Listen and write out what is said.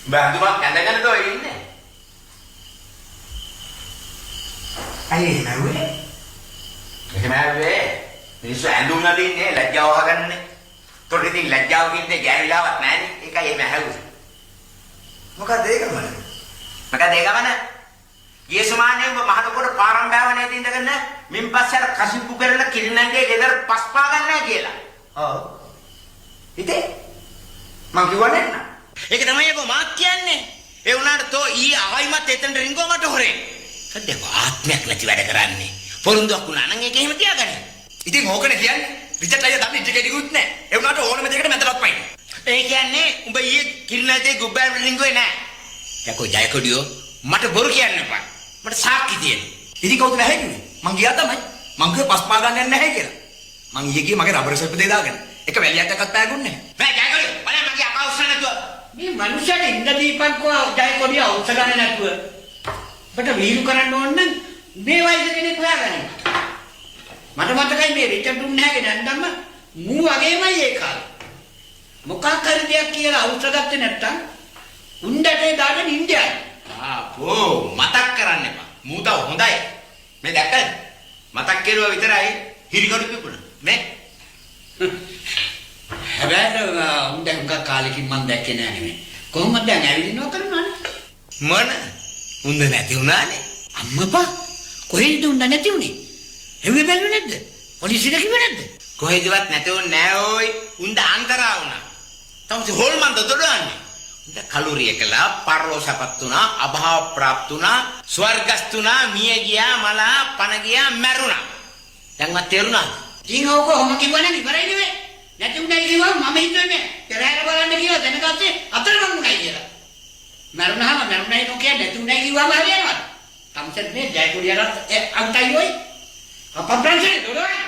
බඳුමක් ඇඳගෙන තෝ ඉන්නේ. අයියේ නෑ එහෙම ඇවේ. මිනිස්සු ඇඳුම් නදින්නේ ලැජ්ජාව හොගන්නේ. තොට ඉතින් ලැජ්ජාව කියන්නේ ගෑවිලාවක් නෑනේ. ඒකයි එහෙම ඇහුවේ. මොකද ඒක මන? මොකද ඒක මන? යේසුමානේ මහතකොට පාරම්භාවනේ දින්දගෙන මින් පස්සේ අර කසිප්පු පෙරලා කිරිනන්ගේ ගෙදර පස්පා ගන්නෑ කියලා. ඔව්. ඉතින් මං කිව්වනේ නෑ. ඒක තමයි ඒක මාත් කියන්නේ. ඒ වුණාට තෝ ඊ ආයිමත් එතන රින්ගෝ මට හොරේ. සද්දක ආත්මයක් නැති වැඩ කරන්නේ. පොරුන්දුවක් වුණා නම් ඒක එහෙම තියාගන්න. ඉතින් ඕකනේ කියන්නේ. රිචඩ් අයියා දන්නේ ඉච්ච කෙනෙකුත් නෑ. ඒ වුණාට ඕනම දෙයකට මැදලත් පයින්. ඒ කියන්නේ උඹ ඊයේ කිරිනන්ගේ ගුබ්බා රින්ගෝේ නෑ. යකෝ ජයකොඩියෝ මට බොරු කියන්න එපා. මට සාක්ෂි තියෙනවා. ඉතින් කවුද නැහැ කිව්වේ? මං ගියා තමයි. මං කිව්වේ පස්පා ගන්න යන්නේ නැහැ කියලා. මං ඊයේ ගියේ මගේ රබර් සෙප් දෙක දාගෙන. එක වැලියක් එකක් පෑගුන්නේ නැහැ. නෑ ජයකොඩියෝ බලන්න මගේ අකා උස්සන්න නැතුව. මේ මනුස්සයාට ඉන්න දීපන්කෝ ජයකොඩියෝ උස්ස ගන්න නැතුව. බට වීරු කරන්න ඕන නම් මේ වයස කෙනෙක් හොයාගන්න. මට මතකයි මේ රිචඩ් දුන්නේ නැහැ නන්දම්ම මූ වගේමයි ඒ කාලේ. මොකක් හරි දෙයක් කියලා උස්ස ගත්තේ නැත්තම් උණ්ඩටේ දාගෙන ඉන්දියයි. ආපෝ මතක් කරන්න එපා. මූදා හොඳයි. මේ දැක්කද? මතක් කෙරුවා විතරයි හිරිකඩු පිපුණා. නේ? හැබැයි උණ්ඩ හුඟක් කාලෙකින් මම දැක්කේ නෑ නෙමෙයි. කොහොමද දැන් ඇවිදිනවා කරනවනේ? මොන? උණ්ඩ නැති වුණානේ. අම්මපා කොහෙන්ද උණ්ඩ නැති වුනේ? එන්නේ බැලුවේ නැද්ද? පොලිසියට කිව්වේ නැද්ද? කොහෙදවත් නැතුව නෑ ඕයි. උණ්ඩ අන්තරා වුණා. තමයි හොල්මන්ද දොඩන්නේ. කලුරිය කළා පරලෝසපත් වුණා අභාව ප්‍රාප්ත වුණා ස්වර්ගස්ත වුණා මිය ගියා මලා පණ ගියා මැරුණා. දැන්වත් තේරුණාද? ඉතින් ඕක කොහොම කිව්වනම් ඉවරයි නෙවෙයි. නැති උනායි කිව්වම මම හිතුවේ පෙරහැර බලන්න කියලා දැනගත්තේ අතරමං උනායි කියලා. මැරුණාම මැරුණයි නොකිය නැති උනායි කිව්වම හරියනවද? තමසත් මේ ජයකුඩියට අන්තයි ඔයි. අප්‍රංශේ දොරයි.